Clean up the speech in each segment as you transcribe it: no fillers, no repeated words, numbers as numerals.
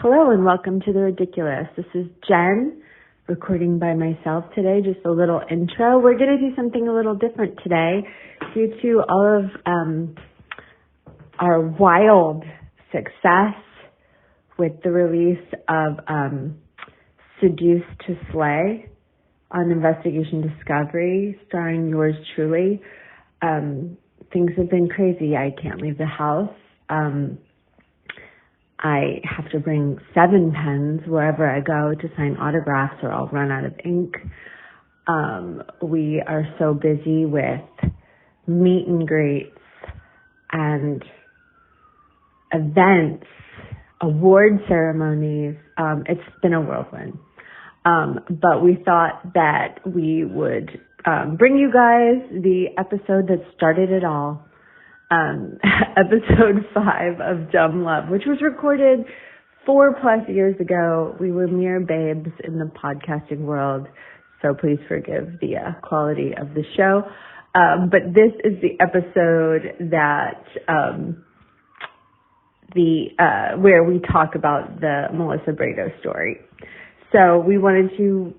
Hello and welcome to The Ridiculous. This is Jen, recording by myself today, just a little intro. We're going to do something a little different today due to all of our wild success with the release of Seduced to Slay on Investigation Discovery, starring yours truly. Things have been crazy. I can't leave the house. I have to bring 7 pens wherever I go to sign autographs or I'll run out of ink. We are so busy with meet and greets and events, award ceremonies. It's been a whirlwind. But we thought that we would bring you guys the episode that started it all. Episode 5 of Dumb Love, which was recorded 4+ years ago. We were mere babes in the podcasting world, so please forgive the quality of the show. But this is the episode that where we talk about the Melissa Brado story. So we wanted to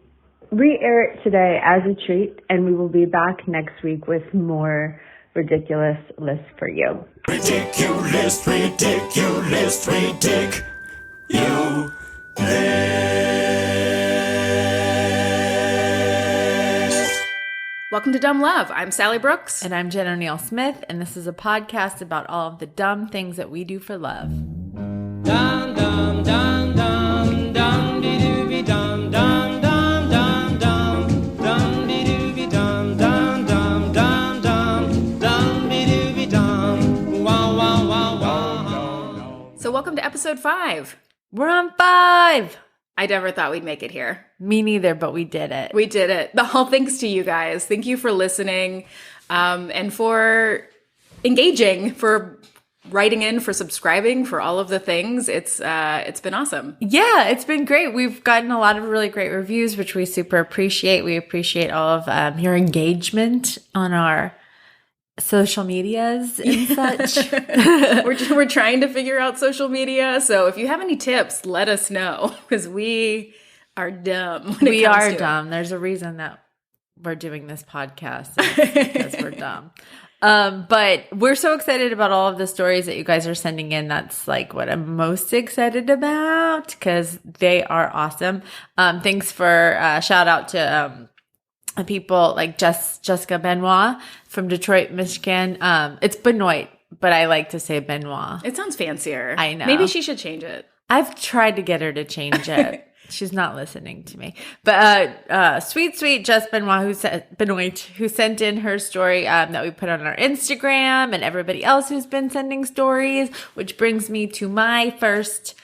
re-air it today as a treat, and we will be back next week with more ridiculous list for you. Ridiculous, ridiculous, ridiculous. Welcome to Dumb Love. I'm Sally Brooks. And I'm Jen O'Neill Smith, and this is a podcast about all of the dumb things that we do for love. Dum dum dum dum dum dee doo be dum dum dum dum dum dum dee doo be dum dum dum dum dum dum dee doo be dum wow wow wow wow. So welcome to episode 5. We're on 5! I never thought we'd make it here. Me neither, but we did it. We did it. All thanks to you guys. Thank you for listening and for engaging, for writing in, for subscribing, for all of the things. It's been awesome. Yeah, it's been great. We've gotten a lot of really great reviews, which we super appreciate. We appreciate all of your engagement on our social medias and such. We're trying to figure out social media. So if you have any tips, let us know, because we are dumb. We are dumb. There's a reason that we're doing this podcast, because we're dumb. But we're so excited about all of the stories that you guys are sending in. That's like what I'm most excited about, because they are awesome. Thanks for shout out to people like Jessica Benoit from Detroit, Michigan. It's Benoit, but I like to say Benoit. It sounds fancier. I know. Maybe she should change it. I've tried to get her to change it. She's not listening to me. But sweet Jess Benoit, who sent in her story that we put on our Instagram, and everybody else who's been sending stories, which brings me to my first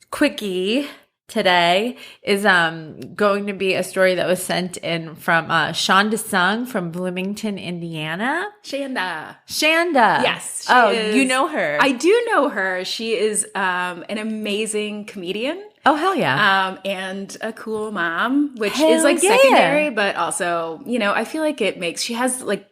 quickie today is going to be a story that was sent in from Shonda Sung from Bloomington, Indiana. Shanda. Yes. You know her. I do know her. She is an amazing comedian. Oh, hell yeah. And a cool mom, which Hell is like yeah. secondary, but also, I feel like she has like,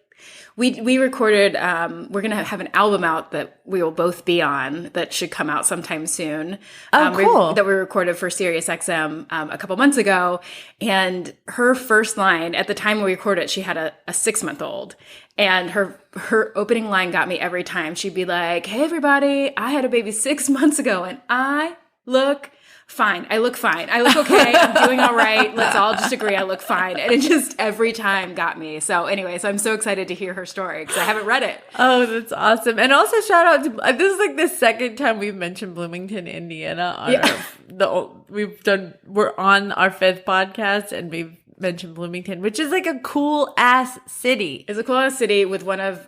we recorded, we're going to have an album out that we will both be on that should come out sometime soon. Oh, cool. That we recorded for SiriusXM a couple months ago. And her first line, at the time we recorded it, she had a 6-month-old. And her opening line got me every time. She'd be like, "Hey, everybody, I had a baby 6 months ago and I look fine. I look fine. I look okay. I'm doing all right. Let's all just agree I look fine." And it just every time got me. So anyways, I'm so excited to hear her story because I haven't read it. Oh, that's awesome. And also shout out to, this is like the second time we've mentioned Bloomington, Indiana. We're on our 5th podcast and we've mentioned Bloomington, which is like a cool ass city. It's a cool ass city with one of,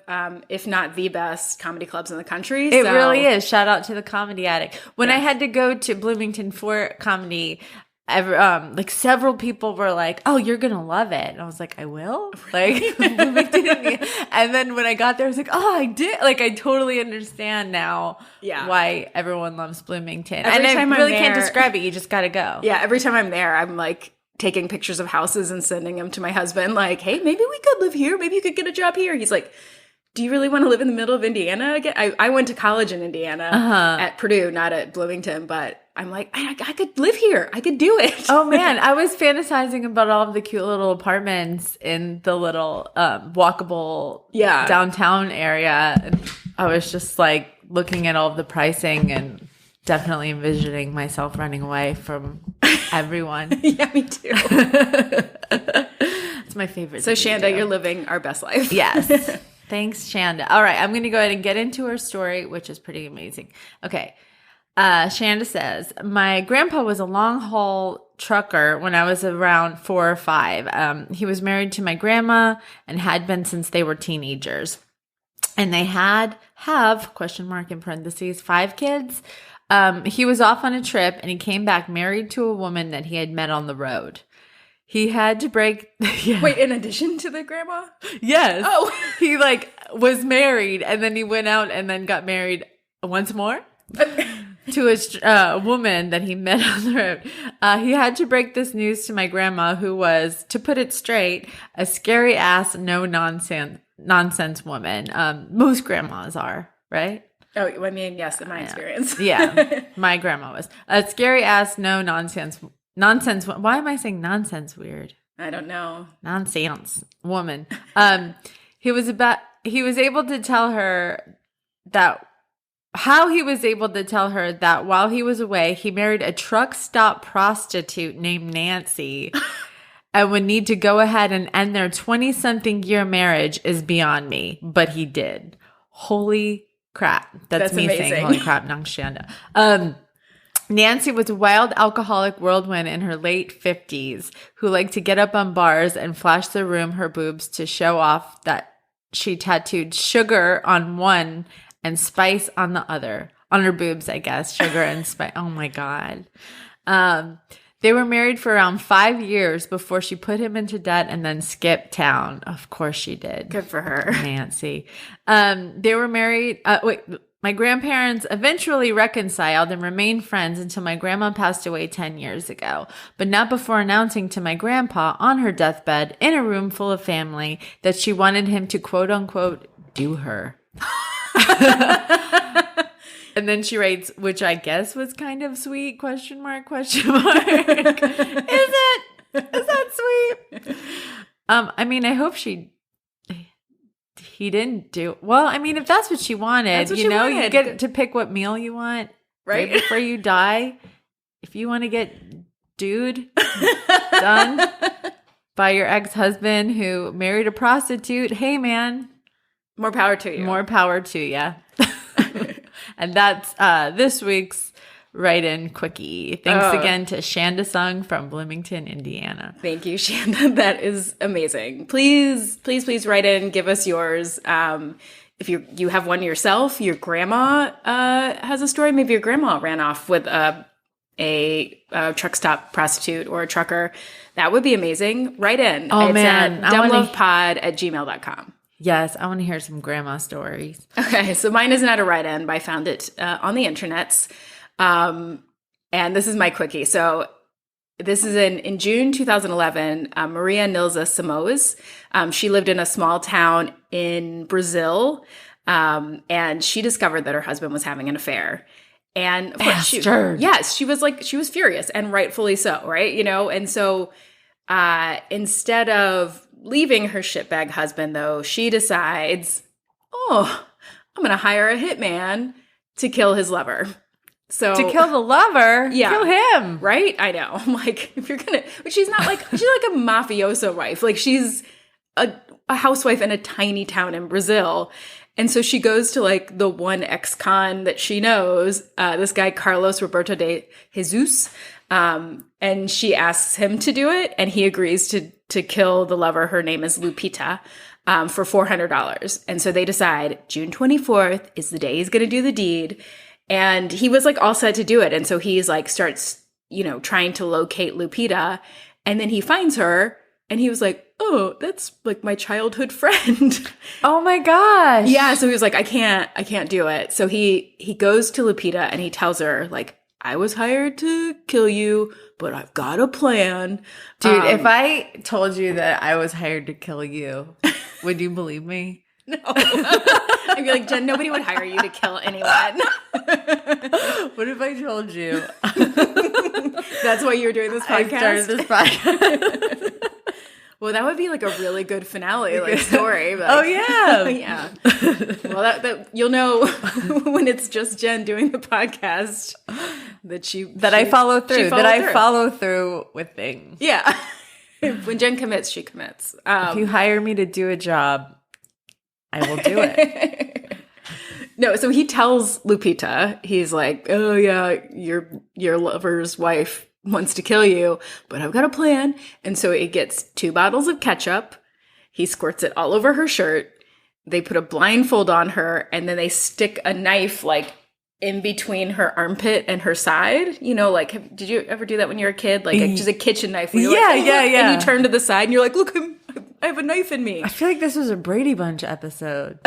if not the best comedy clubs in the country. It really is. Shout out to the Comedy Attic. When I had to go to Bloomington for comedy, like several people were like, "Oh, you're gonna love it," and I was like, "I will." Like, and then when I got there, I was like, "Oh, I did." Like, I totally understand now why everyone loves Bloomington. Every time I really I'm can't there, describe it. You just gotta go. Yeah, every time I'm there, I'm like taking pictures of houses and sending them to my husband. Like, "Hey, maybe we could live here. Maybe you could get a job here." He's like, "Do you really want to live in the middle of Indiana again?" I went to college in Indiana at Purdue, not at Bloomington, but I'm like, I could live here. I could do it. Oh man, I was fantasizing about all of the cute little apartments in the little walkable downtown area. And I was just like looking at all of the pricing and definitely envisioning myself running away from everyone. Yeah, me too. It's my favorite. So thing to Shanda, do. you're living our best life. Yes. Thanks, Shanda. All right, I'm going to go ahead and get into her story, which is pretty amazing. Okay. Shanda says, my grandpa was a long haul trucker when I was around 4 or 5. He was married to my grandma and had been since they were teenagers. And they have question mark in parentheses, 5 kids. He was off on a trip and he came back married to a woman that he had met on the road. He had to break. Yeah. Wait, in addition to the grandma? Yes. Oh. He was married and then he went out and then got married once more to a woman that he met on the road. He had to break this news to my grandma, who was, to put it straight, a scary ass, no nonsense woman. Most grandmas are, right? Oh, I mean, yes, in my experience. Yeah, my grandma was a scary ass, no nonsense. Why am I saying nonsense weird? I don't know. Nonsense woman. He was able to tell her that while he was away, he married a truck stop prostitute named Nancy and would need to go ahead and end their 20-something year marriage is beyond me. But he did. Holy crap. That's me amazing. saying holy crap, Shanda. Nancy was a wild alcoholic whirlwind in her late 50s who liked to get up on bars and flash the room her boobs to show off that she tattooed sugar on one and spice on the other. On her boobs, I guess. Sugar and spice. Oh my God. They were married for around 5 years before she put him into debt and then skipped town. Of course she did. Good for her. Nancy. They were married. My grandparents eventually reconciled and remained friends until my grandma passed away 10 years ago, but not before announcing to my grandpa on her deathbed in a room full of family that she wanted him to quote unquote do her. And then she writes, which I guess was kind of sweet, question mark. Is it? Is that sweet? I mean, I hope he didn't do well. I mean, if that's what she wanted, you get to pick what meal you want right before you die. If you want to get done by your ex-husband who married a prostitute, hey man, more power to you. More power to you. And that's this week's write-in quickie. Thanks again to Shanda Sung from Bloomington, Indiana. Thank you, Shanda. That is amazing. Please write in. Give us yours. If you have one yourself, your grandma has a story. Maybe your grandma ran off with a truck stop prostitute or a trucker. That would be amazing. Write in. Oh, it's man. at dumblovepod@gmail.com. Yes, I want to hear some grandma stories. Okay, so mine isn't at a write-in, but I found it on the internets. And this is my quickie. So this is in June 2011, Maria Nilza Simoes. She lived in a small town in Brazil, and she discovered that her husband was having an affair. And of course she was furious, and rightfully so, right? You know, and so instead of leaving her shitbag husband, though, she decides, I'm going to hire a hitman to kill his lover. So to kill the lover? Yeah. Kill him. Right? I know. I'm like, if you're going to, but she's not like, she's like a mafioso wife. Like she's a housewife in a tiny town in Brazil. And so she goes to like the one ex-con that she knows, this guy, Carlos Roberto de Jesus. And she asks him to do it, and he agrees to kill the lover. Her name is Lupita, for $400. And so they decide June 24th is the day he's going to do the deed. And he was like all set to do it. And so he's like, starts, trying to locate Lupita, and then he finds her, and he was like, oh, that's like my childhood friend. Oh my gosh. Yeah. So he was like, I can't do it. So he goes to Lupita and he tells her like, I was hired to kill you, but I've got a plan. Dude, if I told you that I was hired to kill you, would you believe me? No. I'd be like, Jen, nobody would hire you to kill anyone. What if I told you That's why you're doing this I podcast? started this podcast? Well, that would be like a really good finale, like story. Like, Oh, yeah. yeah. Well, that you'll know when it's just Jen doing the podcast that I follow through. she followed That I through. follow through with things. Yeah. When Jen commits, she commits. If you hire me to do a job, I will do it. No, so he tells Lupita, he's like, "Oh yeah, your lover's wife wants to kill you, but I've got a plan." And so he gets 2 bottles of ketchup. He squirts it all over her shirt. They put a blindfold on her, and then they stick a knife like in between her armpit and her side. You know, like, did you ever do that when you were a kid? Like just a kitchen knife. Where you're Yeah, like, yeah, yeah. And you turn to the side and you're like, "Look, I have a knife in me." I feel like this was a Brady Bunch episode.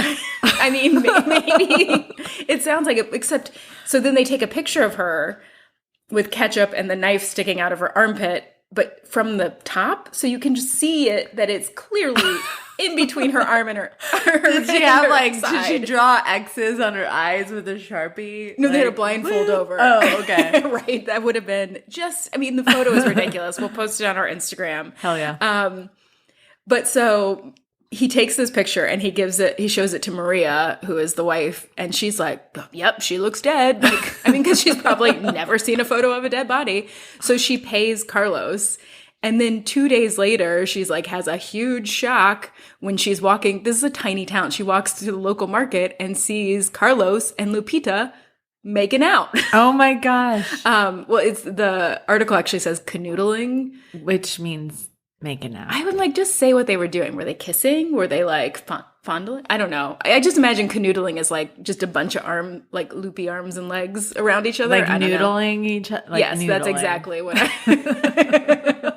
I mean, maybe it sounds like it, except so then they take a picture of her with ketchup and the knife sticking out of her armpit, but from the top, so you can just see it that it's clearly in between her arm and her. Did she have did she draw X's on her eyes with a Sharpie? No, they had a Like, blindfold over. Oh, okay. Right, that would have been just. I mean, the photo is ridiculous. We'll post it on our Instagram. Hell yeah. But so he takes this picture and he shows it to Maria, who is the wife, and she's like, "Yep, she looks dead." Like, I mean, because she's probably never seen a photo of a dead body. So she pays Carlos. And then 2 days later, she's like, has a huge shock when she's walking. This is a tiny town. She walks to the local market and sees Carlos and Lupita making out. Oh my gosh. Well, it's the article actually says canoodling. Which means making out. I would like just say what they were doing. Were they kissing? Were they like fondling? I don't know. I just imagine canoodling is like just a bunch of loopy arms and legs around each other. Like I don't know. noodling each other. Like Yes, that's noodling. exactly what I.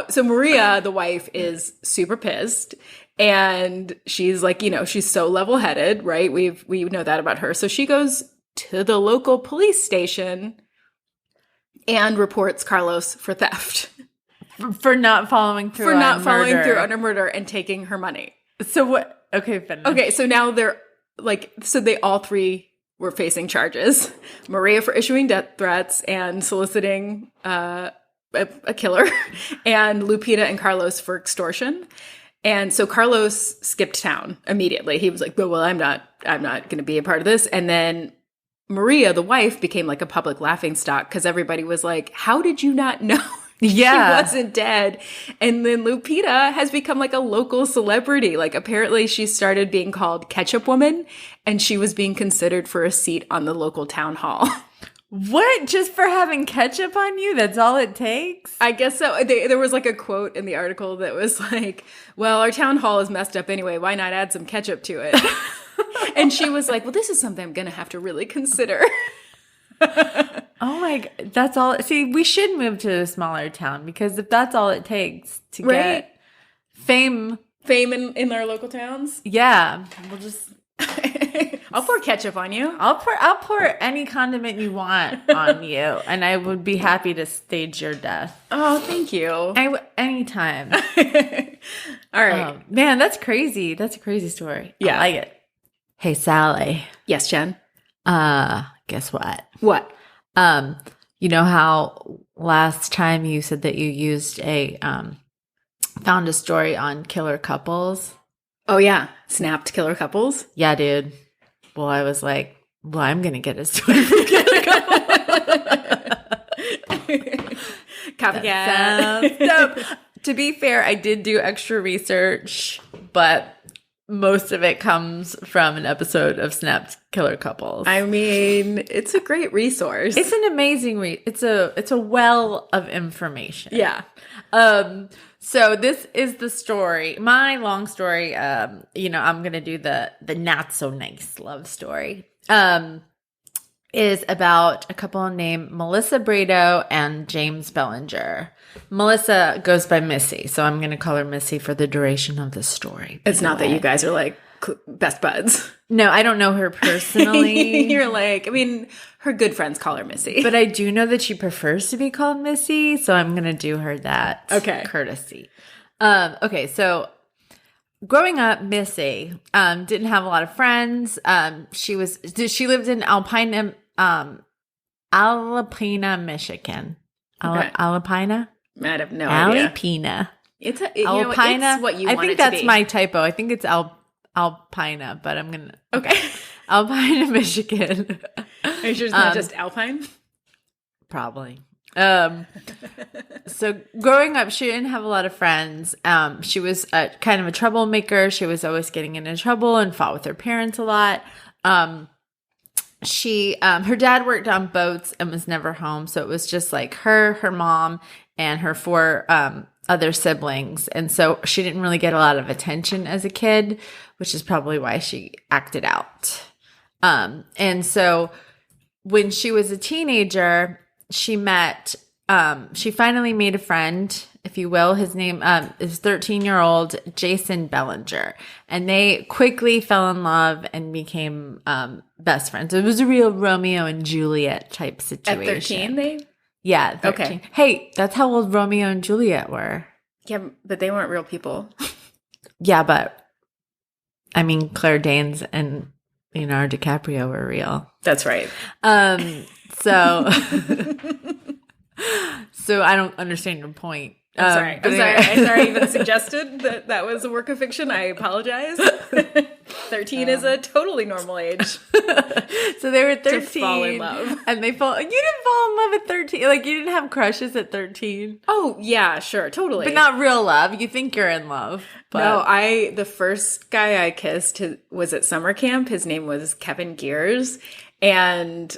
So Maria, the wife, is super pissed, and she's like, she's so level-headed, right? We know that about her. So she goes to the local police station and reports Carlos for theft, For not following through for not on following murder. through on a murder and taking her money. So what? Okay, finish. Okay, so now they're like, so they all 3 were facing charges. Maria for issuing death threats and soliciting a killer, and Lupita and Carlos for extortion. And so Carlos skipped town immediately. He was like, "Well, I'm not going to be a part of this." And then Maria, the wife, became like a public laughingstock because everybody was like, "How did you not know?" Yeah. She wasn't dead. And then Lupita has become like a local celebrity. Like, apparently she started being called Ketchup Woman, and she was being considered for a seat on the local town hall. What? Just for having ketchup on you? That's all it takes? I guess so. There was like a quote in the article that was like, "Well, our town hall is messed up anyway. Why not add some ketchup to it?" And she was like, "Well, this is something I'm going to have to really consider." Oh my God. That's all. See, we should move to a smaller town because if that's all it takes to Right. get fame, In our local towns. yeah, we'll just. I'll pour ketchup on you. I'll pour any condiment you want on you, and I would be happy to stage your death. Oh, thank you. Anytime. All right. Man, that's crazy. That's a crazy story. Yeah. I like it. Hey, Sally. Yes, Jen. Guess what? What? You know how last time you said that you used found a story on killer couples? Oh, yeah. Snapped killer couples. Yeah, dude. Well, I was like, well, I'm going to get a story from killer couples. Copycat. Sounds dope. To be fair, I did do extra research, but most of it comes from an episode of Snapped Killer Couples. I mean, it's a great resource. It's an amazing it's a well of information. yeah. So this is the story. My long story, I'm gonna do the not so nice love story. Is about a couple named Melissa Brado and James Bellinger. Melissa goes by Missy, so I'm gonna call her Missy for the duration of the story. It's not that you guys are like best buds. No, I don't know her personally. You're like, I mean, her good friends call her Missy. But I do know that she prefers to be called Missy, so I'm going to do her that Okay. courtesy. Okay, so growing up, Missy didn't have a lot of friends. She lived in Alpina, Michigan. Okay. Alpina? I have no idea. Alpina. It's a, Alpina. it's what you I want think it to that's be. my typo. I think it's Alpina, but I'm gonna Okay. Alpina, Michigan. Are you sure it's not just Alpine? Probably. So growing up, she didn't have a lot of friends. She was kind of a troublemaker. She was always getting into trouble and fought with her parents a lot. Her dad worked on boats and was never home. So it was just like her mom, and her 4 other siblings. And so she didn't really get a lot of attention as a kid, which is probably why she acted out. And so when she was a teenager, she finally made a friend, if you will. His name is 13-year-old Jason Bellinger. And they quickly fell in love and became best friends. It was a real Romeo and Juliet type situation. At 13, Yeah, 13. Okay. Hey, that's how old Romeo and Juliet were. Yeah, but they weren't real people. Yeah, but I mean, Claire Danes and Leonardo DiCaprio were real. That's right. So I don't understand your point. I'm sorry. but I'm sorry. anyway. I'm sorry I even suggested that was a work of fiction. I apologize. 13 is a totally normal age. So they were 13 To fall in love. and you didn't fall in love at 13. Like, you didn't have crushes at 13. Oh, yeah, sure. Totally. But not real love. You think you're in love. But No, the first guy I kissed was at summer camp. His name was Kevin Gears. And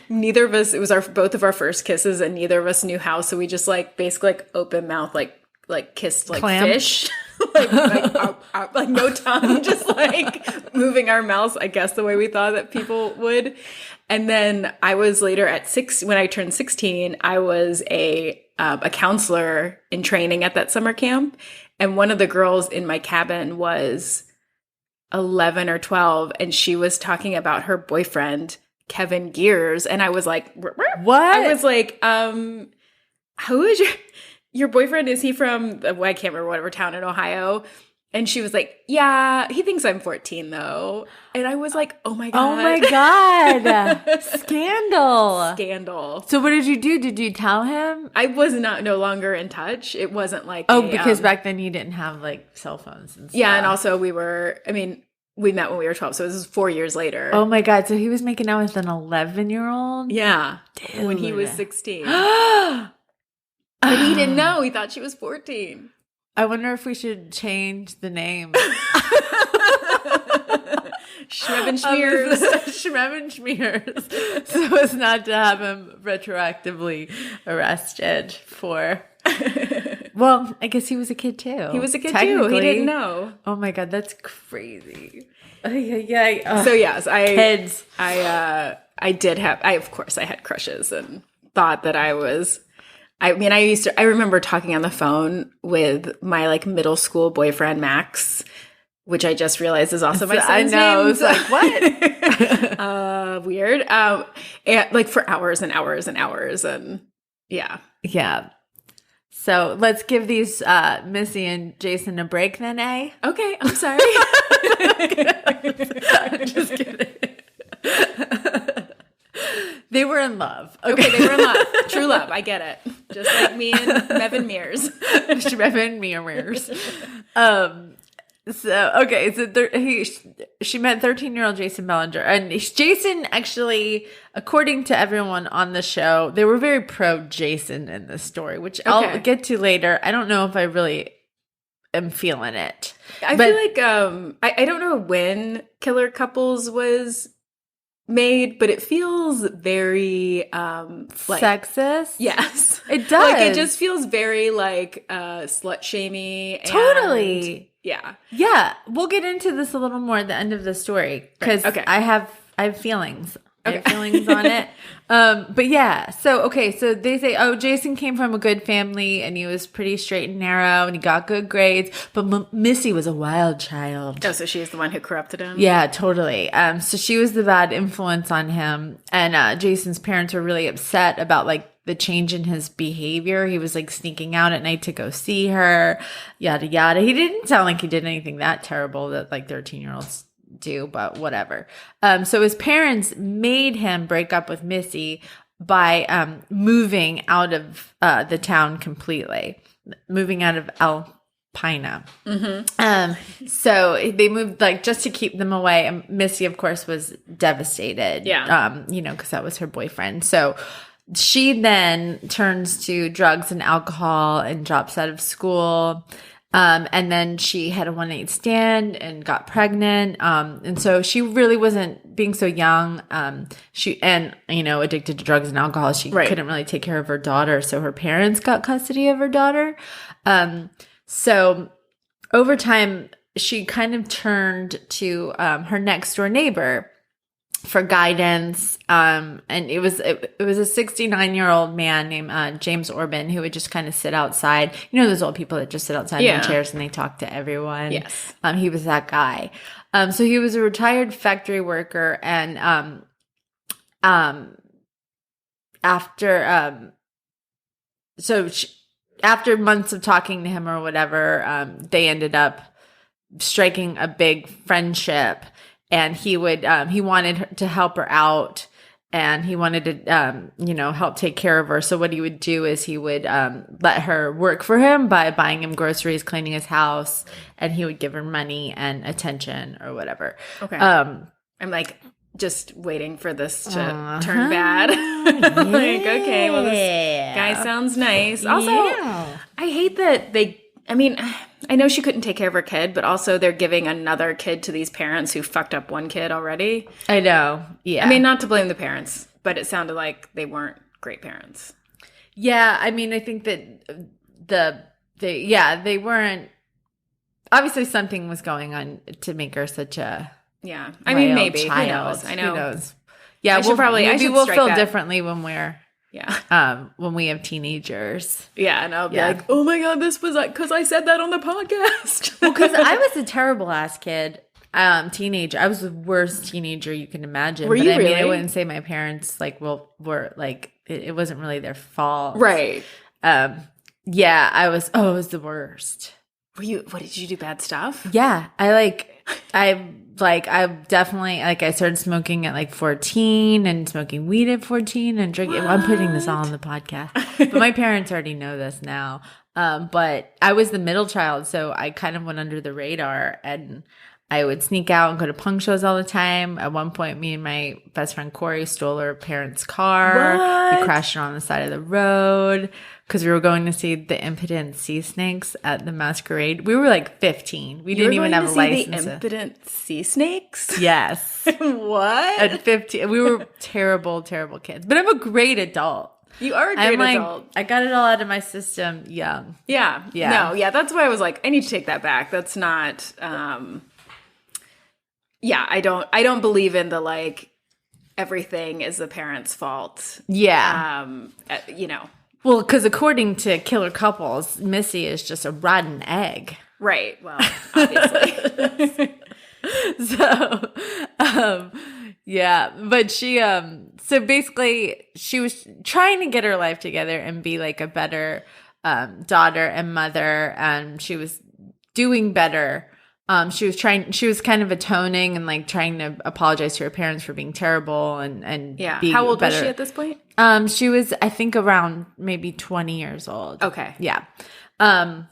neither of us, it was both of our first kisses, and neither of us knew how. So we just basically open mouth, kissed Clam? fish. like no tongue, just moving our mouths, I guess, the way we thought that people would. And then I was later when I turned 16, I was a counselor in training at that summer camp. And one of the girls in my cabin was 11 or 12, and she was talking about her boyfriend, Kevin Gears. And I was like, what? I was like, who is your boyfriend? Is he from, I can't remember, whatever town in Ohio? And she was like, yeah, he thinks I'm 14 though. And I was like, oh my God. Oh my God. Scandal. Scandal. So what did you do? Did you tell him? I was no longer in touch. It wasn't because back then you didn't have cell phones and stuff. Yeah, and also we met when we were 12, so this is 4 years later. Oh my God. So he was making out with an 11-year-old? Yeah. Dude. When he was 16. But he didn't know. He thought she was 14. I wonder if we should change the name. Schmebenschmears. Schmebenschmears. So as not to have him retroactively arrested for... Well, I guess he was a kid too. He was a kid too. He didn't know. Oh my God, that's crazy. Yeah. So yes, kids. I of course I had crushes and thought that I was. I remember talking on the phone with my middle school boyfriend Max, which I just realized is also my son's name. I know. It's like, what? Weird. And for hours and hours and hours, and yeah. Yeah. So let's give these Missy and Jason a break then, eh? Okay, I'm sorry. I'm just kidding. They were in love. Okay, they were in love. True love. I get it. Just like me and Mevin Mears. Mevin Mears. She met 13-year-old Jason Bellinger. And Jason actually, according to everyone on the show, they were very pro-Jason in this story, which I'll get to later. I don't know if I really am feeling it. I feel like, I don't know when Killer Couples was made, but it feels very sexist. Yes, it does. It just feels very slut shamey. Totally. Yeah. We'll get into this a little more at the end of the story because okay. I have feelings. I have feelings on it. But yeah, so they say, oh, Jason came from a good family and he was pretty straight and narrow and he got good grades, but Missy was a wild child. Oh, so she is the one who corrupted him? Yeah, totally. So she was the bad influence on him, and Jason's parents were really upset about like the change in his behavior. He was like sneaking out at night to go see her, yada yada. He didn't sound like he did anything that terrible that like 13-year-olds do, but whatever. So his parents made him break up with Missy by moving out of the town completely, moving out of Alpina. So they moved like just to keep them away. And Missy, of course, was devastated. Yeah. Because that was her boyfriend. So she then turns to drugs and alcohol and drops out of school. And then she had a one-night stand and got pregnant. And so she really wasn't being so young. Addicted to drugs and alcohol. She couldn't really take care of her daughter. So her parents got custody of her daughter. So over time, she kind of turned to her next door neighbor for guidance. And it was a 69-year-old man named James Orban who would just kind of sit outside. You know those old people that just sit outside in their chairs and they talk to everyone? Yes. He was that guy. So he was a retired factory worker, and after months of talking to him or whatever, they ended up striking a big friendship. And he wanted to help her out, and he wanted to, help take care of her. So what he would do is he would let her work for him by buying him groceries, cleaning his house, and he would give her money and attention or whatever. Okay. I'm like just waiting for this to turn bad. Like, okay, well, this guy sounds nice. Also, I hate that I know she couldn't take care of her kid, but also they're giving another kid to these parents who fucked up one kid already. I know. Yeah. I mean, not to blame the parents, but it sounded like they weren't great parents. Yeah. I mean, I think that they weren't. Obviously, something was going on to make her such a maybe child. Who knows? I know. Who knows? Yeah, we'll feel differently when we're. Yeah. When we have teenagers. Yeah, and I'll be like, oh my God, this was like, because I said that on the podcast. Well, because I was a terrible ass kid, teenager. I was the worst teenager you can imagine. Were you really? I wouldn't say my parents were like, it wasn't really their fault. Right. Yeah, I was the worst. What did you do bad stuff? Yeah. I definitely, I started smoking at 14 and smoking weed at 14 and drinking. I'm putting this all on the podcast, but my parents already know this now. But I was the middle child, so I kind of went under the radar, and I would sneak out and go to punk shows all the time. At one point, me and my best friend Corey stole her parents' car. What? We crashed it on the side of the road because we were going to see the Impotent Sea Snakes at the Masquerade. We were 15. We didn't even have a license. The Impotent Sea Snakes? Yes. What? At 15. We were terrible, terrible kids. But I'm a great adult. You are a great adult. I got it all out of my system young. Yeah. Yeah. No, yeah, that's why I was like, I need to take that back. That's not I don't believe in the everything is the parents' fault. Yeah. Well, because according to Killer Couples, Missy is just a rotten egg. Right. Well, obviously. So, but she, so basically she was trying to get her life together and be a better daughter and mother, and she was doing better. She was kind of atoning and trying to apologize to her parents for being terrible and be How old better. was she at this point? She was, I think, around maybe 20 years old. Okay. Yeah. But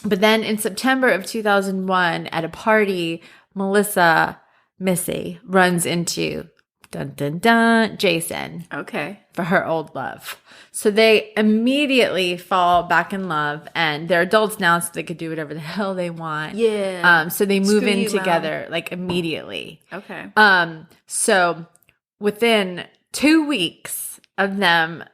then in September of 2001 at a party, Missy runs into Jason. Okay. For her old love. So they immediately fall back in love, and they're adults now, so they could do whatever the hell they want. Yeah. So they move Screw in you, together immediately. Okay. So within 2 weeks of them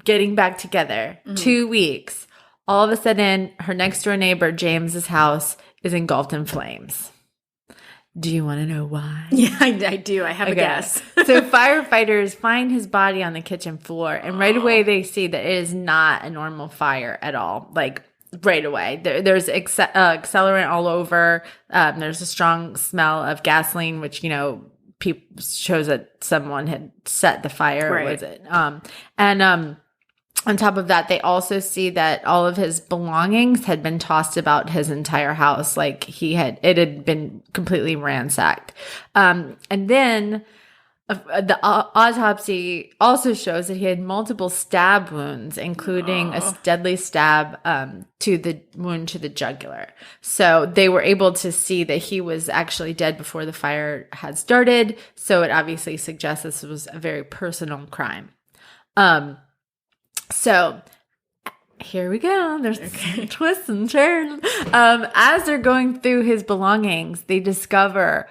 getting back together, 2 weeks, all of a sudden her next door neighbor James's house is engulfed in flames. Do you want to know why? Yeah, I do. I have a guess. So firefighters find his body on the kitchen floor, and right away they see that it is not a normal fire at all. Like right away, there's accelerant all over. There's a strong smell of gasoline, which shows that someone had set the fire. Right. Was it? On top of that, they also see that all of his belongings had been tossed about his entire house. Like it had been completely ransacked. And then the autopsy also shows that he had multiple stab wounds, including a deadly stab to the wound to the jugular. So they were able to see that he was actually dead before the fire had started. So it obviously suggests this was a very personal crime. So here we go. There's twists and turns. As they're going through his belongings, they discover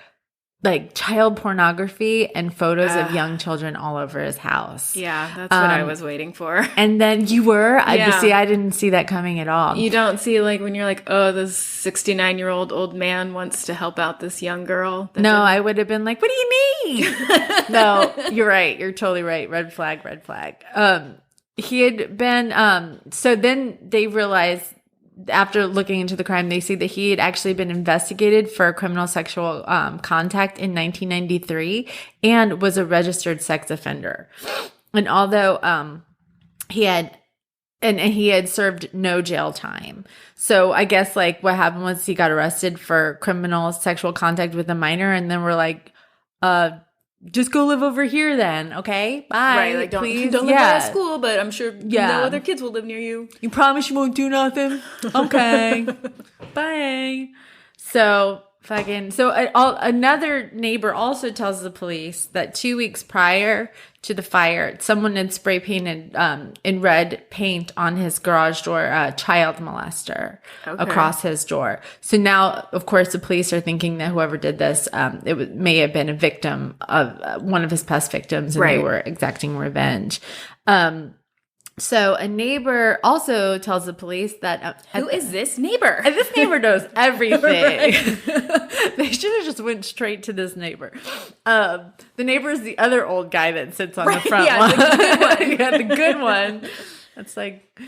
like child pornography and photos of young children all over his house. Yeah, that's what I was waiting for. And then you were? Yeah. I didn't see that coming at all. You don't see like when you're like, oh, this 69-year-old old man wants to help out this young girl. No, I would have been like, what do you mean? No, you're right. You're totally right. Red flag, red flag. He had been, so then they realize after looking into the crime, they see that he had actually been investigated for criminal sexual contact in 1993 and was a registered sex offender. And although he had served no jail time. So I guess like what happened was he got arrested for criminal sexual contact with a minor, and then we're like, just go live over here then, okay? Bye. Right, like don't please. live by a school, but I'm sure no other kids will live near you. You promise you won't do nothing? Okay. Bye. So another neighbor also tells the police that 2 weeks prior to the fire, someone had spray painted in red paint on his garage door, child molester across his door. So now, of course, the police are thinking that whoever did this, may have been a victim of one of his past victims, and they were exacting revenge. So a neighbor also tells the police that who is this neighbor? And this neighbor knows everything. They should have just went straight to this neighbor. The neighbor is the other old guy that sits on the front lawn. The good one. That's like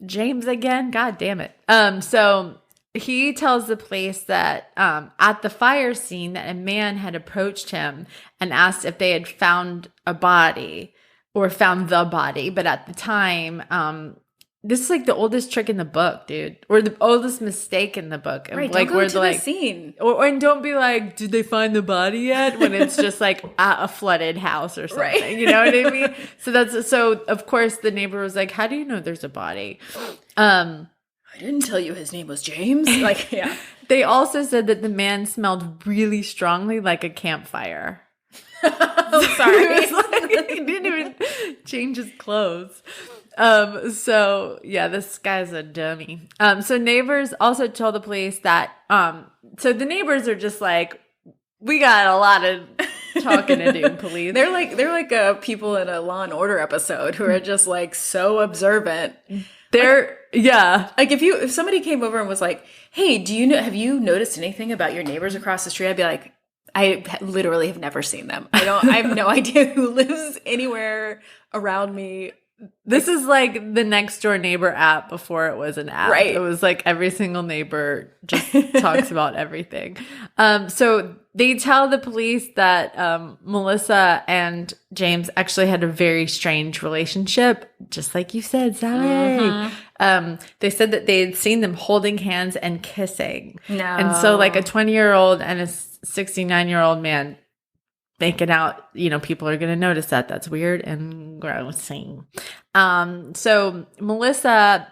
James again. God damn it. So he tells the police that at the fire scene that a man had approached him and asked if they had found a body. Or found the body, but at the time, this is like the oldest trick in the book, dude, or the oldest mistake in the book. Right, like don't go to the scene, and don't be like, did they find the body yet? When it's just like at a flooded house or something, right. You know what I mean? So of course the neighbor was like, how do you know there's a body? I didn't tell you his name was James. Like, yeah. They also said that the man smelled really strongly like a campfire. Oh, sorry. He didn't even change his clothes. So yeah, this guy's a dummy. So neighbors also told the police that, so the neighbors are just like, we got a lot of talking to do, police. They're like people in a Law and Order episode who are just like so observant. Like if somebody came over and was like, hey, have you noticed anything about your neighbors across the street? I'd be like, I literally have never seen them. I have no idea who lives anywhere around me. This is like the next door neighbor app before it was an app. Right. It was like every single neighbor just talks about everything. So they tell the police that Melissa and James actually had a very strange relationship, just like you said, Sally. Mm-hmm. They said that they had seen them holding hands and kissing. No. And so like a 20-year-old and a 69-year-old man making out, people are going to notice that. That's weird and grossing. So Melissa,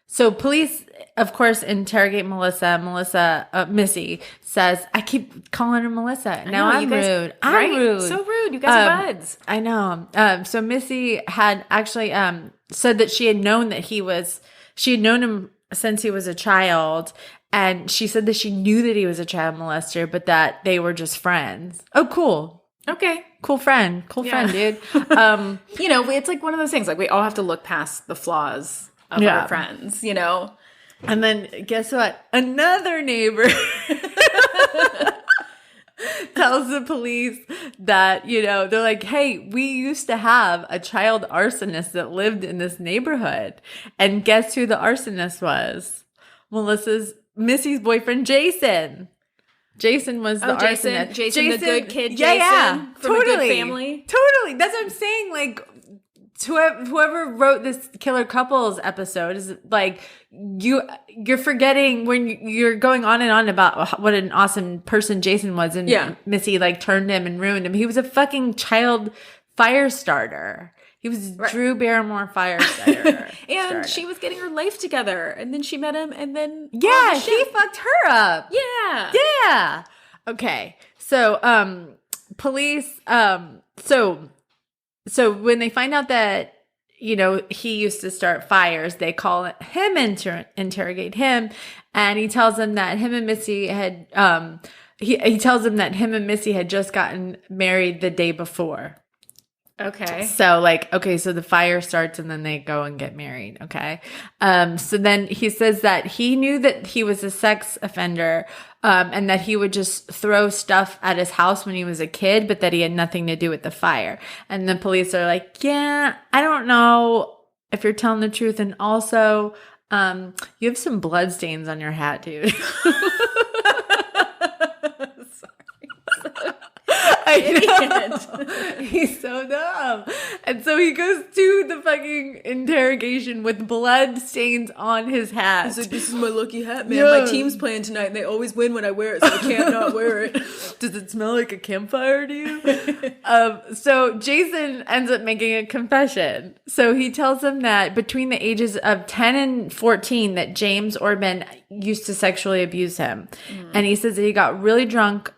so police, of course, interrogate Melissa. Missy says, I keep calling her Melissa. Now I'm rude. I'm rude. So rude. You guys are buds. I know. So Missy had actually said that she had known him since he was a child. And she said that she knew that he was a child molester, but that they were just friends. Oh, cool. Okay. Cool friend, dude. It's like one of those things. Like we all have to look past the flaws of our friends, And then guess what? Another neighbor tells the police that, they're like, hey, we used to have a child arsonist that lived in this neighborhood. And guess who the arsonist was? Missy's boyfriend, Jason. Jason was the arsonist. Jason, the good kid, Jason from a good family. Totally. That's what I'm saying. Like, whoever wrote this Killer Couples episode is like, you're forgetting when you're going on and on about what an awesome person Jason was, and Missy like turned him and ruined him. He was a fucking child fire starter. He was Drew Barrymore fire starter. And she was getting her life together, and then she met him, and then he fucked her up. Yeah. Okay. So police so when they find out that, he used to start fires, they call him interrogate him, and he tells them that him and Missy had he tells them that him and Missy had just gotten married the day before. Okay. So so the fire starts and then they go and get married. Okay. So then he says that he knew that he was a sex offender, and that he would just throw stuff at his house when he was a kid, but that he had nothing to do with the fire. And the police are like, yeah, I don't know if you're telling the truth. And also, you have some blood stains on your hat, dude. He's so dumb. And so he goes to the fucking interrogation with blood stains on his hat. He's like, this is my lucky hat, man. Yeah. My team's playing tonight, and they always win when I wear it, so I can't not wear it. Does it smell like a campfire to you? So Jason ends up making a confession. So he tells him that between the ages of 10 and 14 that James Orban used to sexually abuse him. And he says that he got really drunk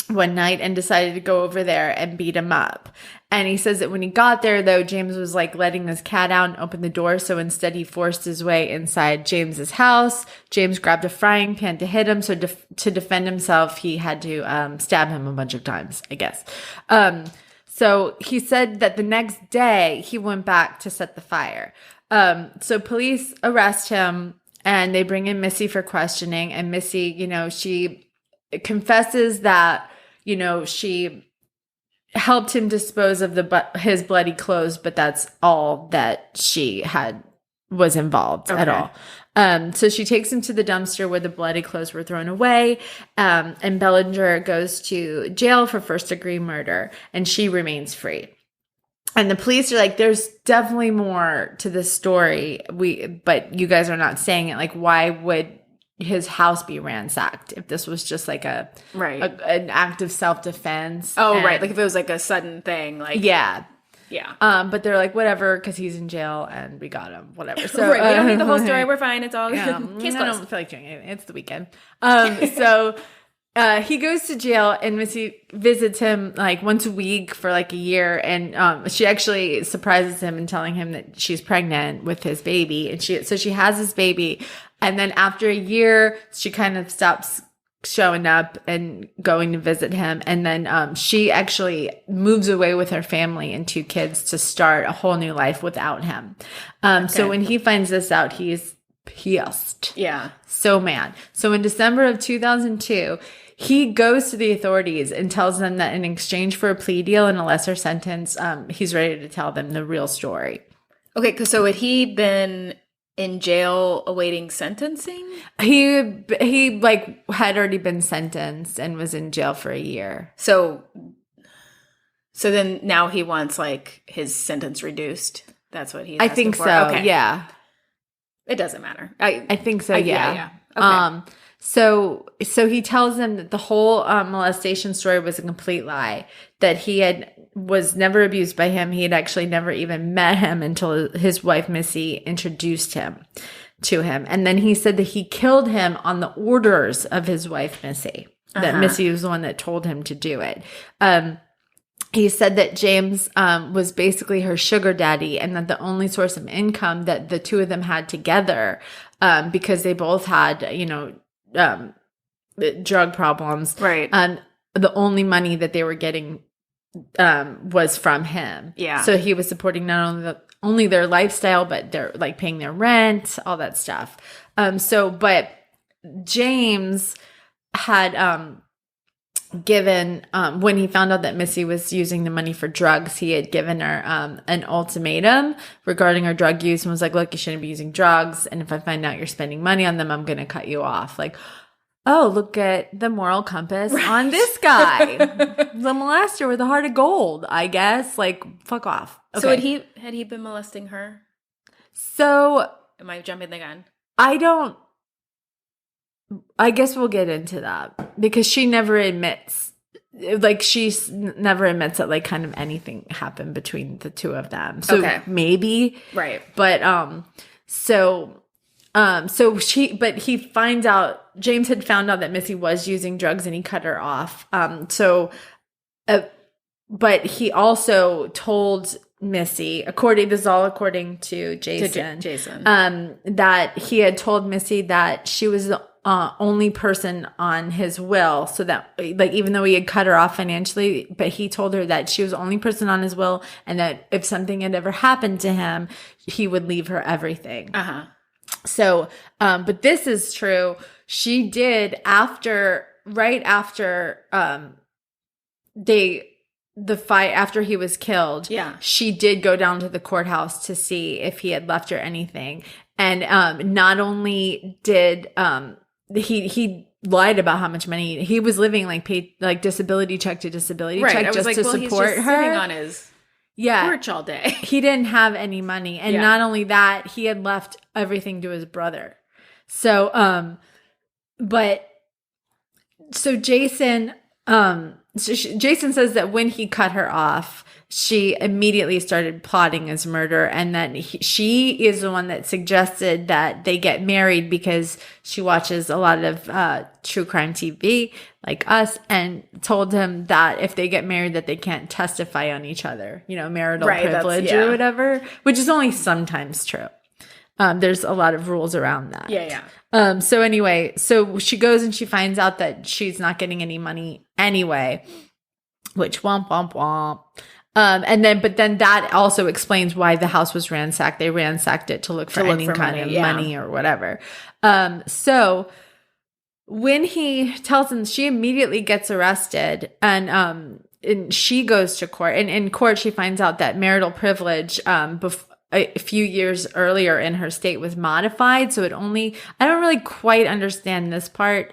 one night and decided to go over there and beat him up. And he says that when he got there, though, James was like letting his cat out and open the door. So instead he forced his way inside James's house. James grabbed a frying pan to hit him. So to defend himself, he had to stab him a bunch of times, I guess. So he said that the next day he went back to set the fire. So police arrest him and they bring in Missy for questioning. And Missy, she confesses that, she helped him dispose of his bloody clothes, but that's all that she was involved at all. So she takes him to the dumpster where the bloody clothes were thrown away. And Bellinger goes to jail for first-degree murder, and she remains free. And the police are like, there's definitely more to this story. But you guys are not saying it. Like, why would his house be ransacked if this was just like an act of self-defense? Right. Like if it was like a sudden thing, like yeah. But they're like, whatever, because he's in jail and we got him, whatever. So we don't need the whole story. We're fine. It's all case closed. I don't feel like doing anything. It's the weekend. So he goes to jail and Missy visits him like once a week for like a year, and she actually surprises him in telling him that she's pregnant with his baby, and she has his baby. And then after a year, she kind of stops showing up and going to visit him. And then she actually moves away with her family and 2 kids to start a whole new life without him. So when he finds this out, he's pissed. Yeah. So mad. So in December of 2002, he goes to the authorities and tells them that in exchange for a plea deal and a lesser sentence, he's ready to tell them the real story. Okay, so had he been in jail awaiting sentencing? He like had already been sentenced and was in jail for a year. So then now he wants like his sentence reduced. That's what he's I think for. so. Okay. Yeah. It doesn't matter. I think so. Yeah. Okay. So he tells them that the whole molestation story was a complete lie, that he was never abused by him. He had actually never even met him until his wife, Missy, introduced him to him. And then he said that he killed him on the orders of his wife, Missy, that Missy was the one that told him to do it. He said that James was basically her sugar daddy, and that the only source of income that the 2 of them had together, because they both had, drug problems. Right. The only money that they were getting was from him. Yeah. So he was supporting not only their lifestyle, but they're like paying their rent, all that stuff. But James had given when he found out that Missy was using the money for drugs, he had given her an ultimatum regarding her drug use and was like, look, you shouldn't be using drugs, and if I find out you're spending money on them, I'm gonna cut you off. Like, oh, look at the moral compass on this guy. The molester with a heart of gold, I guess. Like, fuck off. Okay. So had he been molesting her? So Am I jumping the gun? I guess we'll get into that because she never admits that like kind of anything happened between the two of them. So maybe. Right. But he finds out, James had found out that Missy was using drugs and he cut her off. But he also told Missy, according to Jason, that he had told Missy that she was the only person on his will, so that like even though he had cut her off financially, but he told her that she was the only person on his will, and that if something had ever happened to him, he would leave her everything. So, but this is true. She did right after the fight, after he was killed, she did go down to the courthouse to see if he had left her anything. And not only did he lied about how much money he was living, like paid like disability check to disability check just to support he's just her. Sitting on his porch all day. He didn't have any money, and not only that, he had left everything to his brother. So, Jason. Jason says that when he cut her off, she immediately started plotting his murder, and that she is the one that suggested that they get married because she watches a lot of true crime TV like us, and told him that if they get married that they can't testify on each other, marital privilege or whatever, which is only sometimes true. There's a lot of rules around that. So anyway, so she goes and she finds out that she's not getting any money anyway, which womp, womp, womp. But then that also explains why the house was ransacked. They ransacked it to look for any kind of money or whatever. So when he tells them, she immediately gets arrested, and she goes to court, and in court, she finds out that marital privilege, a few years earlier in her state was modified. So I don't really quite understand this part.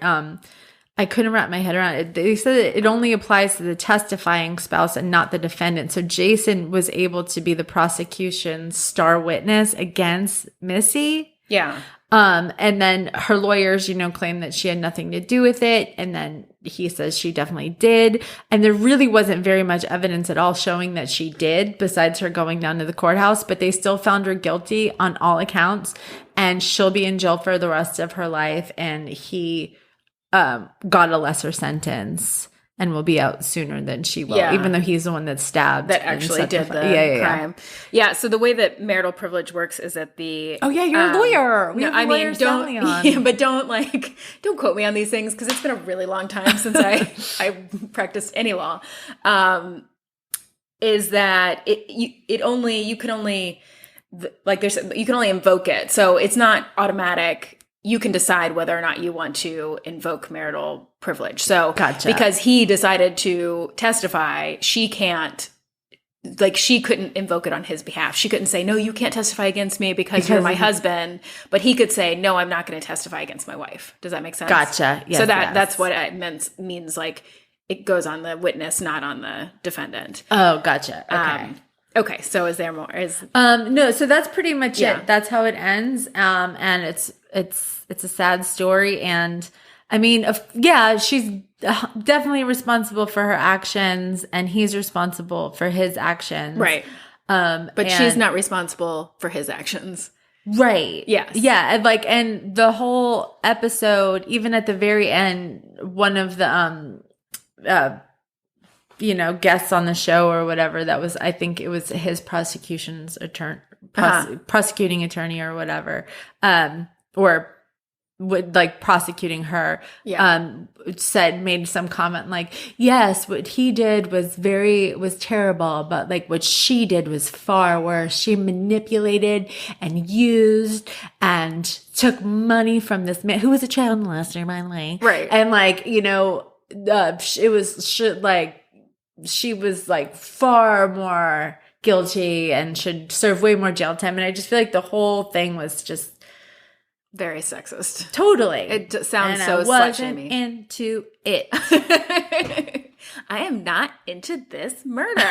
I couldn't wrap my head around it. They said it only applies to the testifying spouse and not the defendant. So Jason was able to be the prosecution's star witness against Missy. Yeah. And then her lawyers, claim that she had nothing to do with it. And then he says she definitely did. And there really wasn't very much evidence at all showing that she did, besides her going down to the courthouse, but they still found her guilty on all accounts, and she'll be in jail for the rest of her life. And he, got a lesser sentence and will be out sooner than she will, even though he's the one that stabbed. That actually did the crime. Yeah, so the way that marital privilege works is that the... Oh, yeah, you're a lawyer. Don't quote me on these things, because it's been a really long time since I practiced any law. Is that you can only invoke it. So it's not automatic. You can decide whether or not you want to invoke marital privilege. So because he decided to testify, she couldn't invoke it on his behalf. She couldn't say, no, you can't testify against me because you're my husband. But he could say, no, I'm not going to testify against my wife. Does that make sense? Gotcha. Yes, so that's what it means. Like, it goes on the witness, not on the defendant. Oh, gotcha. Okay. Okay, so is there more? No, so that's pretty much it. That's how it ends. And it's a sad story. And I mean, she's definitely responsible for her actions, and he's responsible for his actions. Right. But she's not responsible for his actions. Right. Yes. Yeah. And the whole episode, even at the very end, one of the guests on the show or whatever, I think it was his prosecution's attorney, prosecuting attorney or whatever, or would like prosecuting her, Yeah. made some comment like, yes, what he did was terrible, but like what she did was far worse. She manipulated and used and took money from this man who was a child molester, by the way. Right. And like, she was like far more guilty and should serve way more jail time. And I just feel like the whole thing was just Very sexist. totally. It sounds and so I wasn't slut-shamey. into it. I am not into this murder.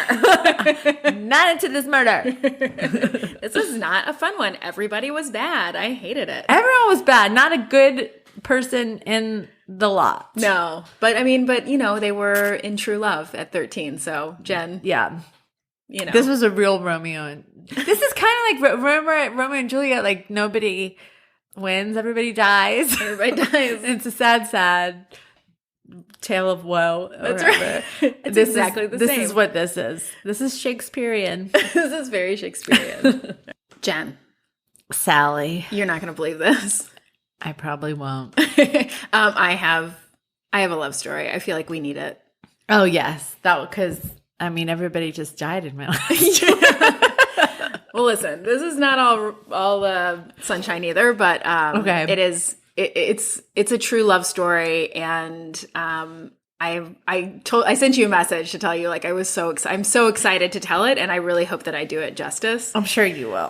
Not into this murder. This was not a fun one. Everybody was bad. I hated it. Everyone was bad. Not a good person in the lot. No, but they were in true love at 13. So Jen, Yeah. This This was a real Romeo. And this is kind of like, remember Romeo and Juliet, like nobody wins, everybody dies. everybody dies. It's a sad tale of woe. That's right. It's exactly the This same. is what this is. This is Shakespearean. This is very Shakespearean. Jen, Sally. you're not going to believe this. I probably won't. I have a love story. I feel like we need it. Oh, yes. Because, everybody just died in my life. Well, listen, this is not all sunshine either, but Okay. it is. It's a true love story, and I sent you a message to tell you like I'm so excited to tell it, and I really hope that I do it justice. I'm sure you will.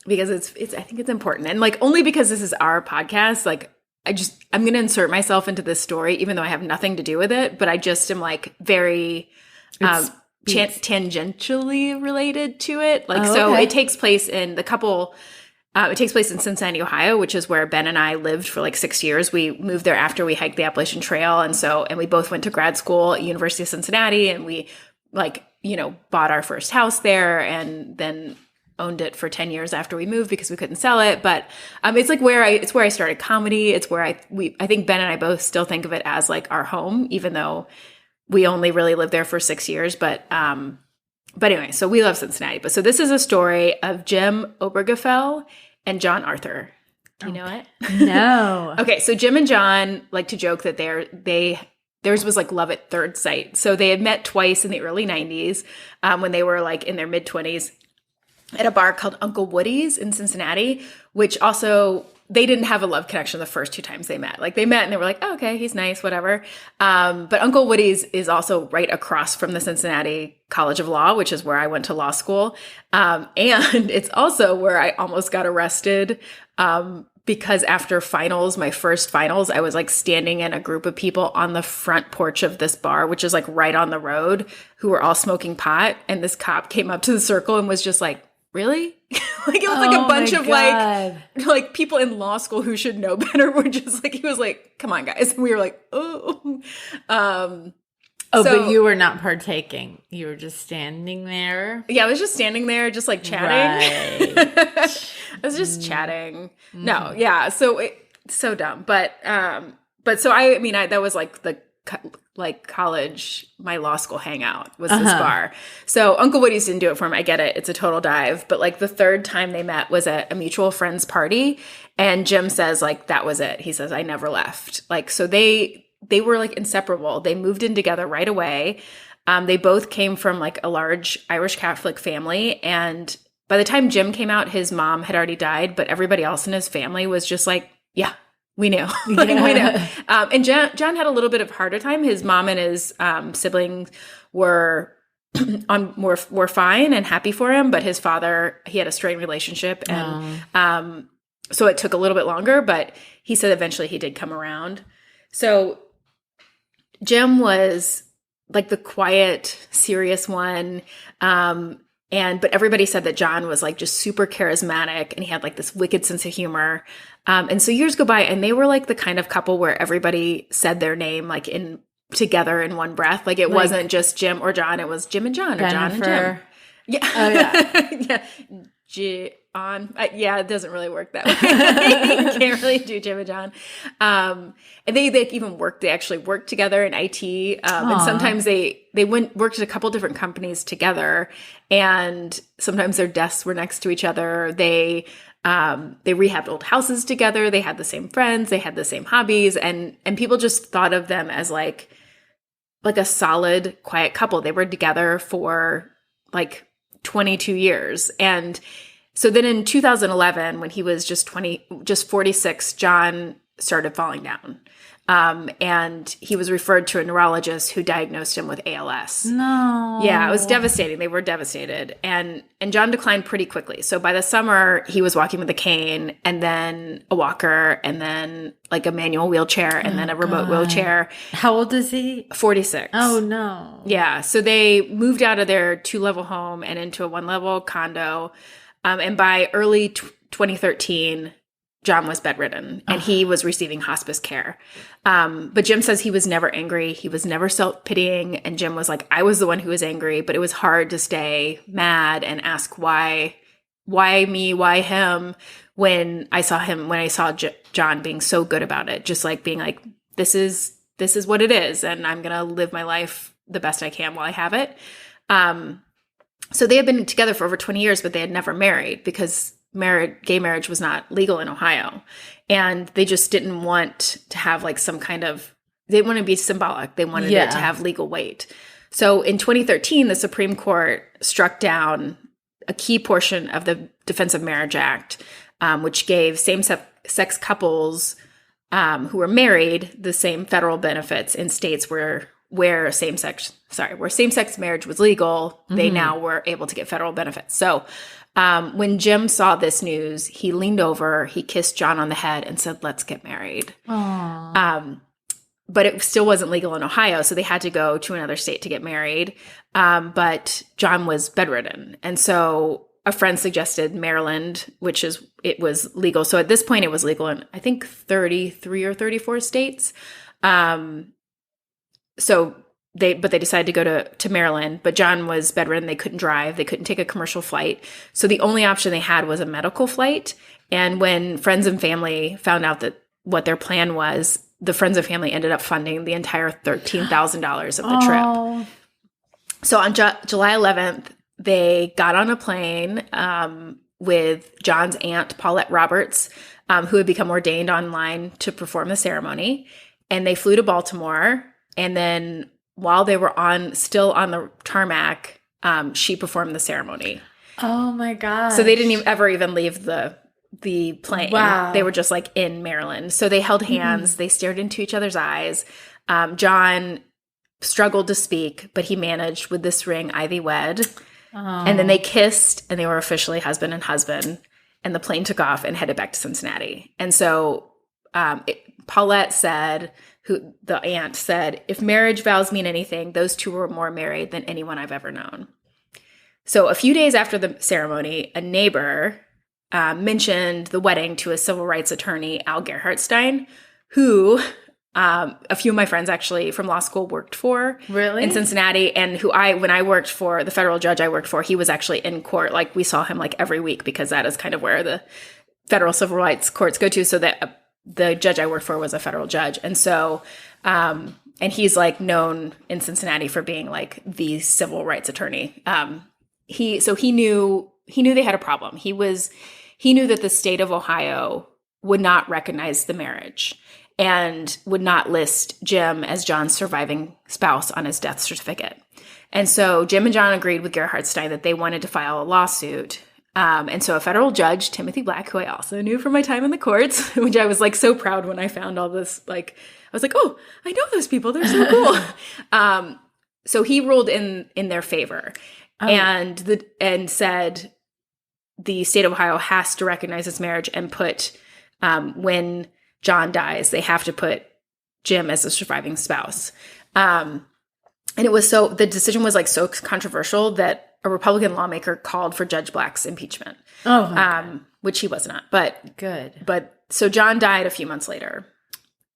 Because I think it's important, and like only because this is our podcast, like I'm going to insert myself into this story, even though I have nothing to do with it, but I just am like very tangentially related to it. Like, okay. It takes place in it takes place in Cincinnati, Ohio, which is where Ben and I lived for like 6 years. We moved there after we hiked the Appalachian Trail. And we both went to grad school at University of Cincinnati, and we bought our first house there and then owned it for 10 years after we moved because we couldn't sell it. But it's like where I started comedy. It's where I think Ben and I both still think of it as like our home, even though we only really lived there for 6 years. But anyway, so we love Cincinnati. But so this is a story of Jim Obergefell and John Arthur. You know it? No. Okay, so Jim and John like to joke that theirs was like love at third sight. So they had met twice in the early 90s when they were like in their mid-20s at a bar called Uncle Woody's in Cincinnati, which also they didn't have a love connection the first two times they met. Like they met and they were like, oh, okay, he's nice, whatever. But Uncle Woody's is also right across from the Cincinnati College of Law, which is where I went to law school. And it's also where I almost got arrested because after my first finals, I was like standing in a group of people on the front porch of this bar, which is like right on the road, who were all smoking pot. And this cop came up to the circle and was just like, really? Like it was like a bunch of like people in law school who should know better were just like, he was like, come on guys. And we were like, oh. But you were not partaking. You were just standing there. Yeah, I was just standing there, just like chatting. Right. I was just chatting. No, yeah. So so dumb. But so that was like the college, my law school hangout was this bar. So Uncle Woody's didn't do it for him. I get it. It's a total dive. But like the third time they met was at a mutual friend's party. And Jim says like, that was it. He says, I never left. Like, so they were like inseparable. They moved in together right away. They both came from like a large Irish Catholic family. And by the time Jim came out, his mom had already died, but everybody else in his family was just like, yeah, we knew. We knew. And John had a little bit of a harder time. His mom and his siblings were fine and happy for him, but his father, he had a strained relationship. And so it took a little bit longer, but he said eventually he did come around. So Jim was like the quiet, serious one. But everybody said that John was like just super charismatic and he had like this wicked sense of humor. And so years go by and they were like the kind of couple where everybody said their name like together in one breath. Like it wasn't just Jim or John, it was Jim and John or John and Jim. Yeah. Oh, yeah. John. Yeah, it doesn't really work that way. You can't really do Jim and John. And they even they actually worked together in IT. And sometimes they worked at a couple different companies together. And sometimes their desks were next to each other. They They rehabbed old houses together. They had the same friends. They had the same hobbies, and people just thought of them as like a solid, quiet couple. They were together for like 22 years. And so then in 2011, when he was just 46, John started falling down. And he was referred to a neurologist who diagnosed him with ALS. No. Yeah, it was devastating. They were devastated. And John declined pretty quickly. So by the summer, he was walking with a cane and then a walker and then like a manual wheelchair and then a remote wheelchair. How old is he? 46. Oh, no. Yeah. So they moved out of their 2-level home and into a 1-level condo. And by early 2013, John was bedridden and he was receiving hospice care. But Jim says he was never angry. He was never self-pitying. And Jim was like, I was the one who was angry, but it was hard to stay mad and ask why me, why him, when I saw John being so good about it, just like being like, this is what it is. And I'm going to live my life the best I can while I have it. So they had been together for over 20 years, but they had never married because gay marriage was not legal in Ohio. And they just didn't want to have like some kind of, they didn't want to be symbolic. They wanted it to have legal weight. So in 2013, the Supreme Court struck down a key portion of the Defense of Marriage Act, which gave same-sex couples who were married the same federal benefits in states where same-sex marriage was legal. They now were able to get federal benefits. So when Jim saw this news, he leaned over, he kissed John on the head and said, let's get married. But it still wasn't legal in Ohio, so they had to go to another state to get married. But John was bedridden. And so a friend suggested Maryland, it was legal. So at this point, it was legal in, I think, 33 or 34 states. But they decided to go to Maryland, but John was bedridden. They couldn't drive. They couldn't take a commercial flight. So the only option they had was a medical flight. And when friends and family found out that what their plan was, the friends and family ended up funding the entire $13,000 of the trip. So on July 11th, they got on a plane with John's aunt, Paulette Roberts, who had become ordained online to perform the ceremony. And they flew to Baltimore. And then while they were still on the tarmac, she performed the ceremony. Oh my God. So they didn't ever even leave the plane. Wow. They were just like in Maryland. So they held hands. They stared into each other's eyes. John struggled to speak, but he managed with this ring, Ivy Wed. And then they kissed and they were officially husband and husband. And the plane took off and headed back to Cincinnati. And so Paulette said, the aunt said, if marriage vows mean anything, those two were more married than anyone I've ever known. So a few days after the ceremony, a neighbor mentioned the wedding to a civil rights attorney, Al Gerhardstein, who a few of my friends actually from law school worked for in Cincinnati, and when I worked for the federal judge I worked for, he was actually in court. Like we saw him like every week because that is kind of where the federal civil rights courts go to. So that the judge I worked for was a federal judge. And so, and he's like known in Cincinnati for being like the civil rights attorney. He knew they had a problem. He knew that the state of Ohio would not recognize the marriage and would not list Jim as John's surviving spouse on his death certificate. And so Jim and John agreed with Gerhardstein that they wanted to file a lawsuit. And so a federal judge, Timothy Black, who I also knew from my time in the courts, which I was like so proud when I found all this, like, I was like, oh, I know those people. They're so cool. So he ruled in their favor and said the state of Ohio has to recognize this marriage and put, when John dies, they have to put Jim as a surviving spouse. And the decision was like so controversial that a Republican lawmaker called for Judge Black's impeachment, which he was not. But good. But so John died a few months later,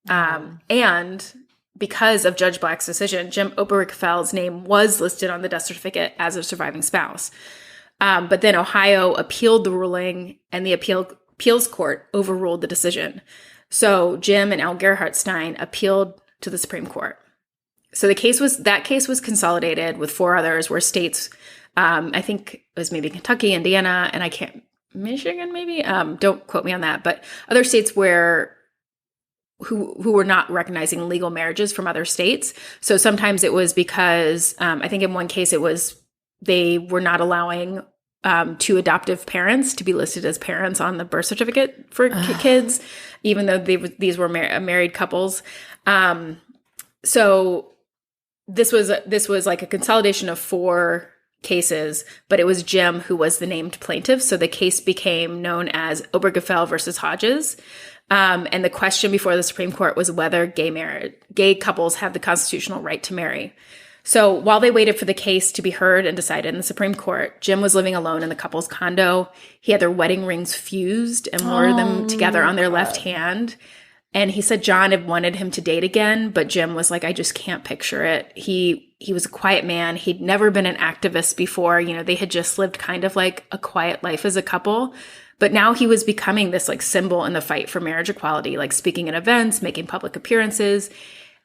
and because of Judge Black's decision, Jim Obergefell's name was listed on the death certificate as a surviving spouse. But then Ohio appealed the ruling, and the appeals court overruled the decision. So Jim and Al Gerhardstein appealed to the Supreme Court. So that case was consolidated with 4 others where states, I think it was maybe Kentucky, Indiana, and Michigan, maybe. Don't quote me on that, but other states who were not recognizing legal marriages from other states. So sometimes it was because I think in one case it was they were not allowing two adoptive parents to be listed as parents on the birth certificate for kids, even though these were married couples. So this was like a consolidation of 4 cases, but it was Jim who was the named plaintiff. So the case became known as Obergefell versus Hodges. And the question before the Supreme Court was whether gay couples have the constitutional right to marry. So while they waited for the case to be heard and decided in the Supreme Court, Jim was living alone in the couple's condo. He had their wedding rings fused and wore them together on their left hand. And he said John had wanted him to date again, but Jim was like, I just can't picture it. He was a quiet man. He'd never been an activist before. You know, they had just lived kind of like a quiet life as a couple. But now he was becoming this like symbol in the fight for marriage equality, like speaking at events, making public appearances.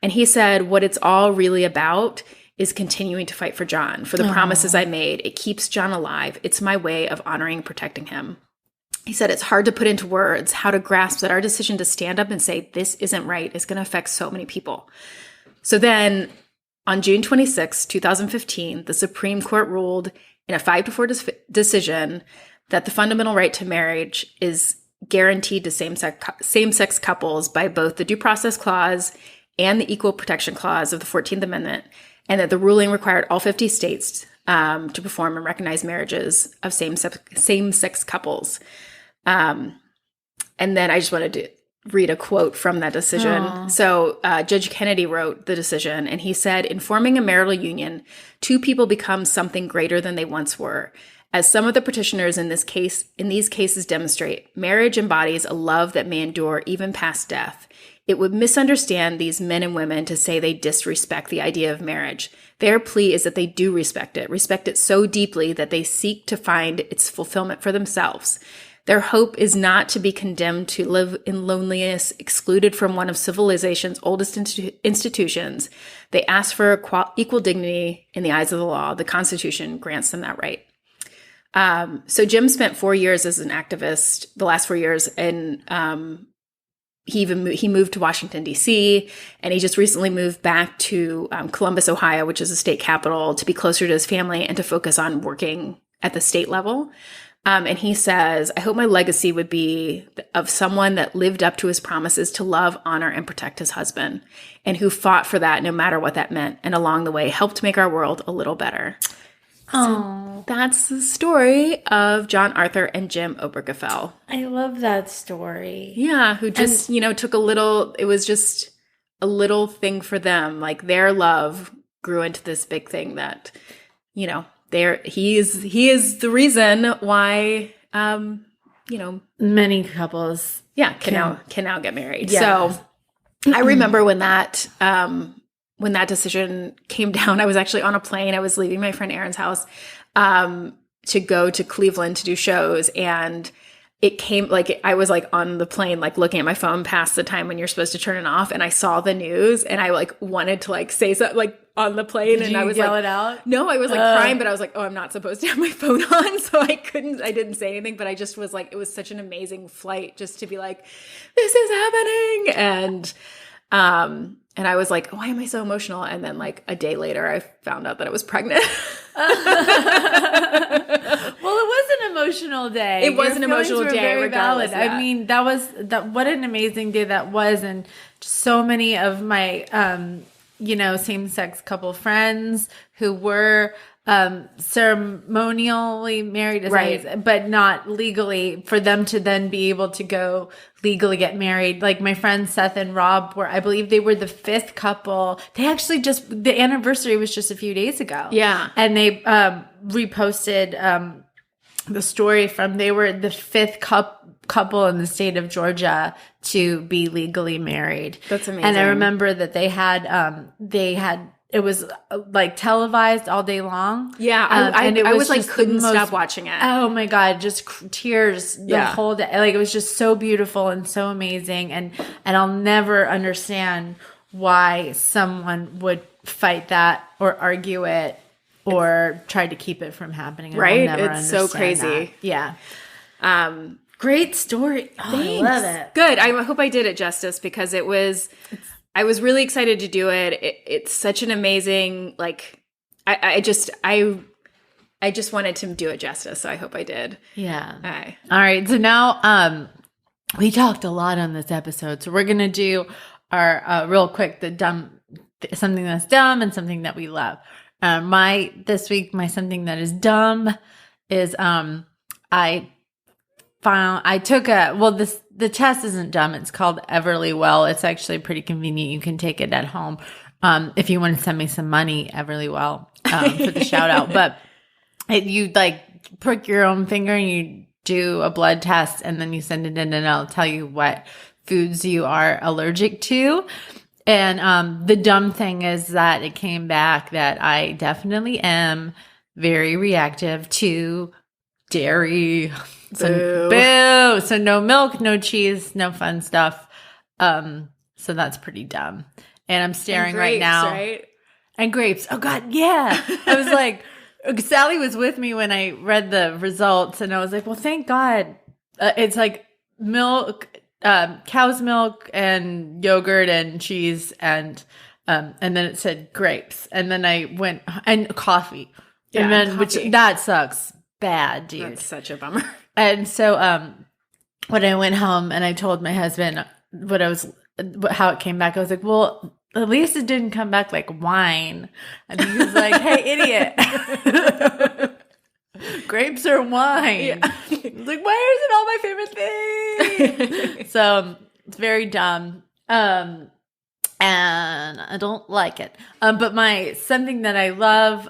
And he said, what it's all really about is continuing to fight for John, for the promises I made. It keeps John alive. It's my way of honoring and protecting him. He said, it's hard to put into words how to grasp that our decision to stand up and say, this isn't right, is going to affect so many people. So then on June 26, 2015, the Supreme Court ruled in a 5-4 decision that the fundamental right to marriage is guaranteed to same-sex couples by both the Due Process Clause and the Equal Protection Clause of the 14th Amendment, and that the ruling required all 50 states to perform and recognize marriages of same-sex couples. And then I just wanted to read a quote from that decision. Aww. So Judge Kennedy wrote the decision, and he said, in forming a marital union, 2 people become something greater than they once were. As some of the petitioners in these cases demonstrate, marriage embodies a love that may endure even past death. It would misunderstand these men and women to say they disrespect the idea of marriage. Their plea is that they do respect it so deeply that they seek to find its fulfillment for themselves. Their hope is not to be condemned to live in loneliness, excluded from one of civilization's oldest institutions. They ask for equal dignity in the eyes of the law. The Constitution grants them that right. So Jim spent 4 years as an activist, the last 4 years, and he moved to Washington, D.C., and he just recently moved back to Columbus, Ohio, which is the state capital, to be closer to his family and to focus on working at the state level. And he says, I hope my legacy would be of someone that lived up to his promises to love, honor, and protect his husband, and who fought for that no matter what that meant, and along the way helped make our world a little better. So that's the story of John Arthur and Jim Obergefell. I love that story. Yeah, who just, took it was just a little thing for them. Like their love grew into this big thing that, he is the reason why, many couples can now get married. Yeah. So I remember when that decision came down, I was actually on a plane. I was leaving my friend Erin's house to go to Cleveland to do shows. And it came I was on the plane, looking at my phone past the time when you're supposed to turn it off. And I saw the news and I wanted to say something on the plane. Did and you I was yell it out? No, I was crying, but I was oh, I'm not supposed to have my phone on. So I didn't say anything, but I just was it was such an amazing flight just to be this is happening. And I was why am I so emotional? And then a day later, I found out that I was pregnant. Well, it was an emotional day. It was an emotional day, very regardless. Valid. I mean, what an amazing day that was. And so many of my, same-sex couple friends who were ceremonially married, right, but not legally, for them to then be able to go legally get married. My friends Seth and Rob I believe they were the 5th couple. They actually the anniversary was just a few days ago. Yeah. And they reposted the story they were the 5th couple in the state of Georgia to be legally married. That's amazing. And I remember that they had it was televised all day long. Yeah, and I was couldn't stop watching it. Oh my God, just tears the whole day. It was just so beautiful and so amazing, and I'll never understand why someone would fight that or argue it or try to keep it from happening. Right? It's so crazy. That. Yeah. Great story. Oh, I love it. Good. I hope I did it justice because I was really excited to do it. It's such an amazing, like, I just wanted to do it justice. So I hope I did. Yeah. All right. So now, we talked a lot on this episode. So we're going to do our, real quick, something that's dumb and something that we love. This week, my something that is dumb is, the test isn't dumb. It's called Everly Well. It's actually pretty convenient. You can take it at home. If you want to send me some money, Everly Well, for the shout out. But you like prick your own finger and you do a blood test and then you send it in and it'll tell you what foods you are allergic to. And the dumb thing is that it came back that I definitely am very reactive to dairy. Boo. So no milk, no cheese, no fun stuff. So that's pretty dumb. And I'm staring And grapes, right now. right? And grapes. Oh God, yeah. I was like, Sally was with me when I read the results, and I was like, well, thank God. It's like milk, cow's milk, and yogurt, and cheese, and then it said grapes, and then I went and coffee, Yeah, and then coffee. which that sucks bad, dude. That's such a bummer. And so when I went home and I told my husband how it came back, I was like, well, at least it didn't come back like wine. And he was like, hey, idiot. Grapes are wine. Yeah. I was like, why is it all my favorite thing? So it's very dumb. And I don't like it. But something that I love,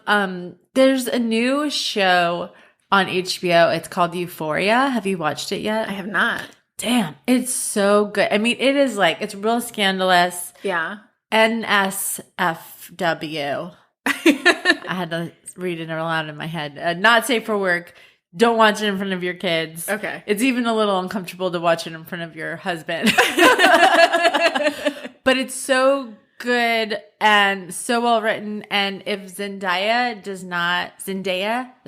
there's a new show on HBO. It's called Euphoria. Have you watched it yet? I have not. Damn, it's so good. I mean, it is like, it's real scandalous. Yeah. NSFW. I had to read it aloud in my head. Not safe for work. Don't watch it in front of your kids. Okay. It's even a little uncomfortable to watch it in front of your husband. But it's so good and so well written. And if Zendaya, is that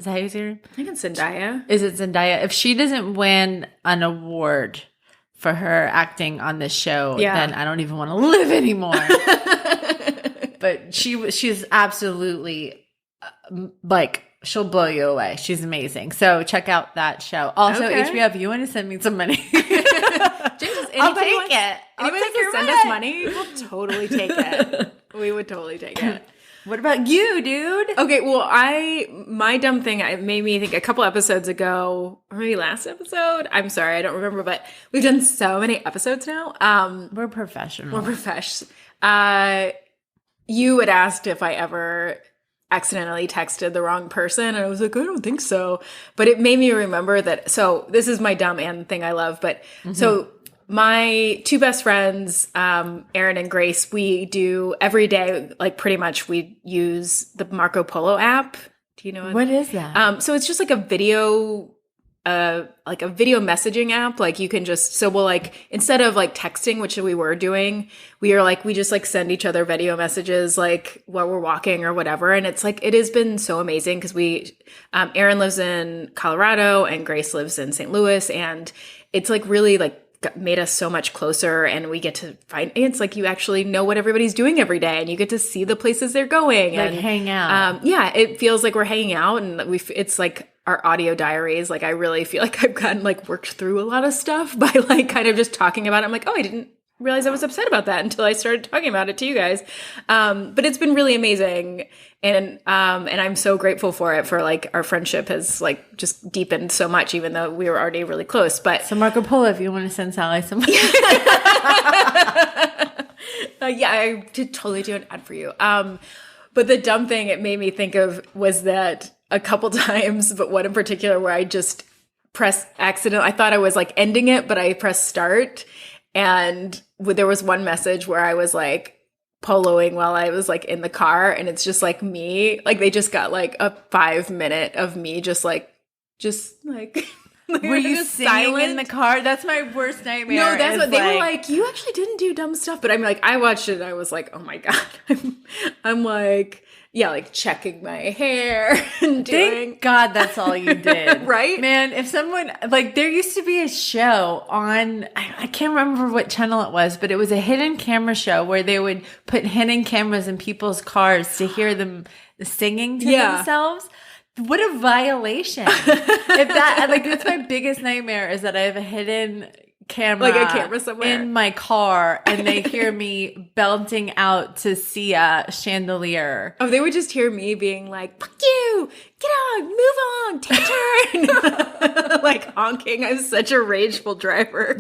how you say her? I think it's Zendaya. Is it Zendaya? If she doesn't win an award for her acting on this show, then I don't even want to live anymore. But she's absolutely like, she'll blow you away. She's amazing. So check out that show. Also, Okay. HBO, if you want to send me some money, James, I'll take it. I'll Anyone take who your send money. us money, we'll totally take it. We would totally take it. What about you, dude? Okay, well, my dumb thing, it made me think a couple episodes ago, or maybe last episode. I'm sorry, I don't remember, but we've done so many episodes now. We're professional. We're profesh. You had asked if I ever accidentally texted the wrong person, and I was like, I don't think so. But it made me remember that. So this is my dumb and thing I love. But so my two best friends, Erin and Grace, we do every day, like pretty much we use the Marco Polo app. Do you know What is that? so it's just like a video messaging app. Like you can we'll like, instead of like texting, which we were doing, we just like send each other video messages like while we're walking or whatever. And it's like, it has been so amazing because Erin lives in Colorado and Grace lives in St. Louis. And it's like really like made us so much closer, and we get to it's like you actually know what everybody's doing every day, and you get to see the places they're going Like and hang out. Yeah, it feels like we're hanging out, and it's like our audio diaries. Like I really feel like I've gotten like worked through a lot of stuff by like kind of just talking about it. I'm like, oh, I didn't realize I was upset about that until I started talking about it to you guys. But it's been really amazing. And I'm so grateful for it, for like our friendship has like just deepened so much, even though we were already really close. But So Marco Polo, if you want to send Sally some money. yeah, I did totally do an ad for you. But the dumb thing it made me think of was that a couple times, but one in particular where I just pressed I thought I was like ending it, but I pressed start. And there was one message where I was like poloing while I was like in the car, and it's just like me, like they just got like a 5 minute of me just like Were you just singing in the car? That's my worst nightmare. No, that's is what they were like. You actually didn't do dumb stuff, but I'm like, I watched it and I was like, oh my god, I'm like, yeah, like checking my hair and doing. Thank God that's all you did. Right? Man, if someone, like, there used to be a show on, I can't remember what channel it was, but it was a hidden camera show where they would put hidden cameras in people's cars to hear them singing to Yeah. themselves. What a violation. If that, like, that's my biggest nightmare is that I have a hidden camera, Like a camera somewhere. in my car, and they hear me belting out to Sia Chandelier. Oh, they would just hear me being like, fuck you, get on, move on, take a turn. Like honking. I'm such a rageful driver.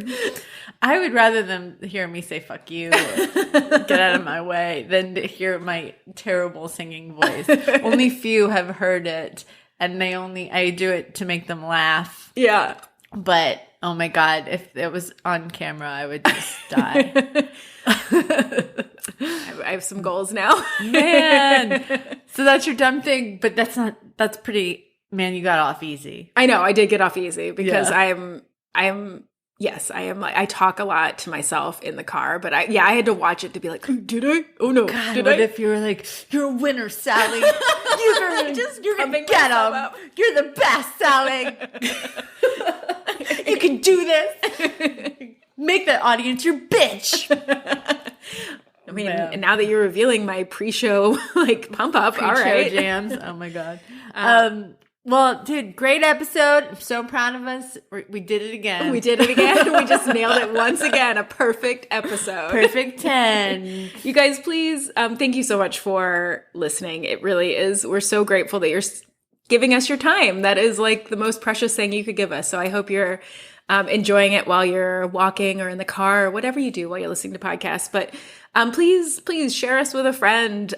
I would rather them hear me say "fuck you," get out of my way, than to hear my terrible singing voice. Only few have heard it, and I do it to make them laugh. Yeah. But oh my God, if it was on camera, I would just die. I have some goals now. Man, so that's your dumb thing, but that's pretty. Man, you got off easy. I know I did get off easy because Yeah. yes, I am. Like, I talk a lot to myself in the car, but I had to watch it to be like, did I? Oh no, God, did what I? if you were like, "You're a winner, Sally. You're gonna pumping get myself them. up. You're the best, Sally. You can do this. Make that audience your bitch." I mean, Man. and now that you're revealing my pre-show like pump up, all Pre-show right. jams. Oh my God. Well, dude, great episode. I'm so proud of us. We did it again. We did it again. We just nailed it once again. A perfect episode. Perfect 10. You guys, please, thank you so much for listening. It really is. We're so grateful that you're giving us your time. That is like the most precious thing you could give us. So I hope you're enjoying it while you're walking or in the car or whatever you do while you're listening to podcasts. But please share us with a friend.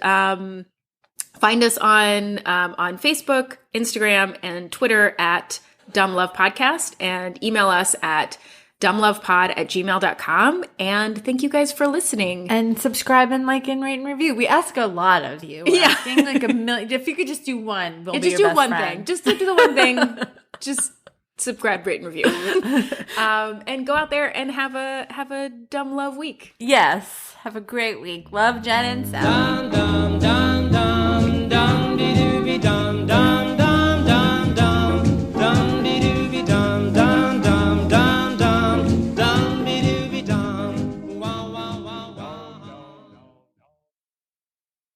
Find us on Facebook, Instagram, and Twitter at Dumb Love Podcast, and email us at dumblovepod@gmail.com. And thank you guys for listening. And subscribe and like and rate and review. We ask a lot of you. We're Yeah. asking like a million. If you could just do one, we'll be Just your do best one friend. thing. Just do the one thing. Just subscribe, rate, and review. And go out there and have a dumb love week. Yes. Have a great week. Love, Jen and Sally. Dum dum dum